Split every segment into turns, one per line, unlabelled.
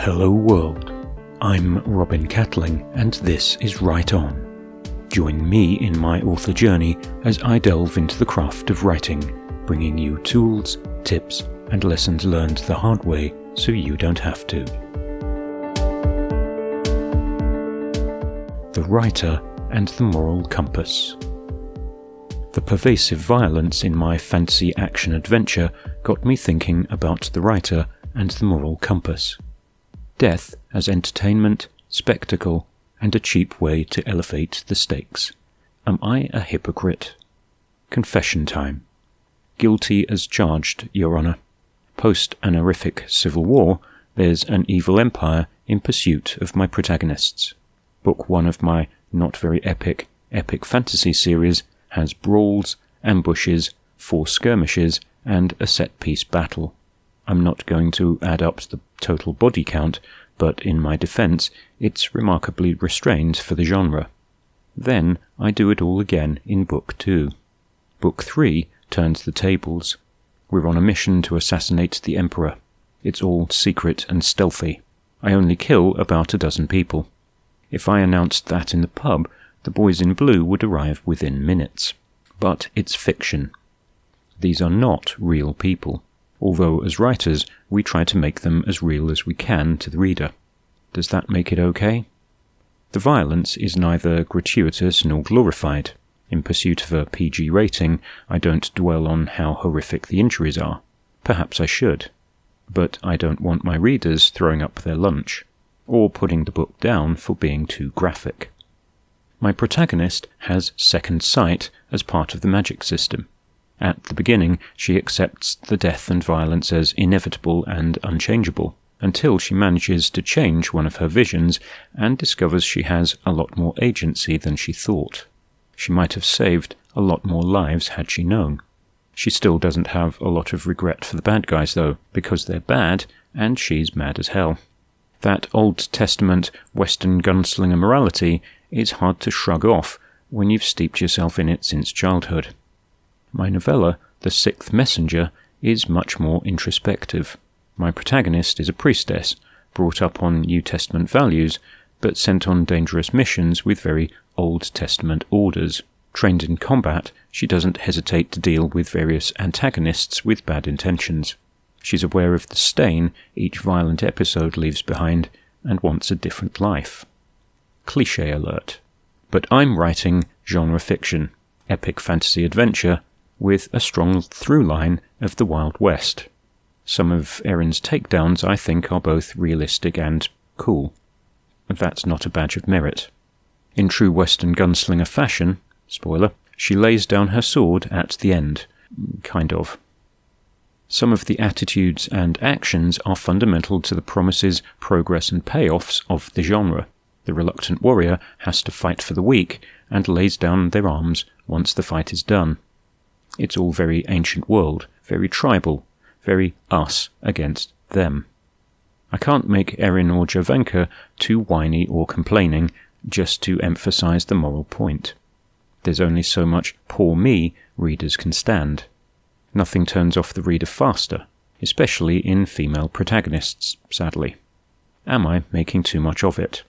Hello world, I'm Robin Catling and this is Write On. Join me in my author journey as I delve into the craft of writing, bringing you tools, tips and lessons learned the hard way so you don't have to. The Writer and the Moral Compass. The pervasive violence in my fantasy action adventure got me thinking about the writer and the moral compass. Death as entertainment, spectacle, and a cheap way to elevate the stakes. Am I a hypocrite? Confession time. Guilty as charged, Your Honour. Post an horrific civil war, there's an evil empire in pursuit of my protagonists. Book 1 of my not very epic fantasy series has brawls, ambushes, 4 skirmishes, and a set-piece battle. I'm not going to add up the total body count, but in my defence, it's remarkably restrained for the genre. Then I do it all again in Book 2. Book 3 turns the tables. We're on a mission to assassinate the Emperor. It's all secret and stealthy. I only kill about a dozen people. If I announced that in the pub, the boys in blue would arrive within minutes. But it's fiction. These are not real people, although as writers we try to make them as real as we can to the reader. Does that make it okay? The violence is neither gratuitous nor glorified. In pursuit of a PG rating, I don't dwell on how horrific the injuries are. Perhaps I should. But I don't want my readers throwing up their lunch, or putting the book down for being too graphic. My protagonist has second sight as part of the magic system. At the beginning, she accepts the death and violence as inevitable and unchangeable, until she manages to change one of her visions and discovers she has a lot more agency than she thought. She might have saved a lot more lives had she known. She still doesn't have a lot of regret for the bad guys though, because they're bad and she's mad as hell. That Old Testament Western gunslinger morality is hard to shrug off when you've steeped yourself in it since childhood. My novella, The Sixth Messenger, is much more introspective. My protagonist is a priestess, brought up on New Testament values, but sent on dangerous missions with very Old Testament orders. Trained in combat, she doesn't hesitate to deal with various antagonists with bad intentions. She's aware of the stain each violent episode leaves behind, and wants a different life. Cliché alert. But I'm writing genre fiction, epic fantasy adventure, with a strong through line of the Wild West. Some of Erin's takedowns I think are both realistic and cool. That's not a badge of merit. In true Western gunslinger fashion, spoiler, she lays down her sword at the end. Kind of. Some of the attitudes and actions are fundamental to the promises, progress and payoffs of the genre. The reluctant warrior has to fight for the weak and lays down their arms once the fight is done. It's all very ancient world, very tribal, very us against them. I can't make Erin or Jovanka too whiny or complaining just to emphasize the moral point. There's only so much poor me readers can stand. Nothing turns off the reader faster, especially in female protagonists, sadly. Am I making too much of it?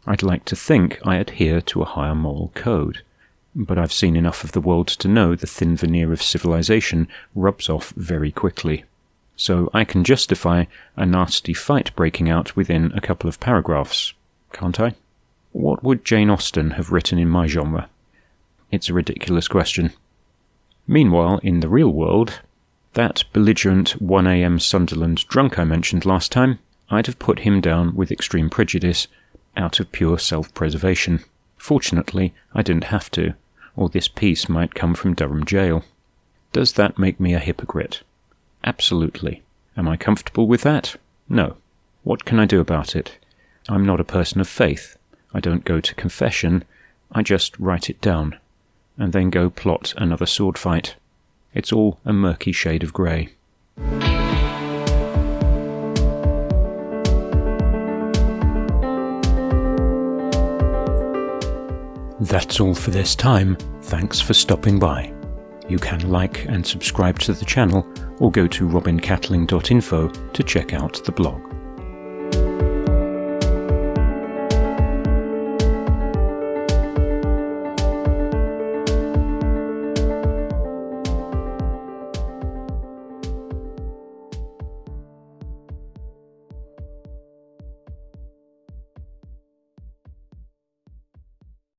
I'd like to think I adhere to a higher moral code, but I've seen enough of the world to know the thin veneer of civilization rubs off very quickly. So I can justify a nasty fight breaking out within a couple of paragraphs, can't I? What would Jane Austen have written in my genre? It's a ridiculous question. Meanwhile, in the real world, that belligerent 1 a.m. Sunderland drunk I mentioned last time, I'd have put him down with extreme prejudice, out of pure self-preservation. Fortunately, I didn't have to, or this piece might come from Durham jail. Does that make me a hypocrite? Absolutely. Am I comfortable with that? No. What can I do about it? I'm not a person of faith. I don't go to confession. I just write it down, and then go plot another sword fight. It's all a murky shade of grey. That's all for this time. Thanks for stopping by. You can like and subscribe to the channel, or go to robincatling.info to check out the blog.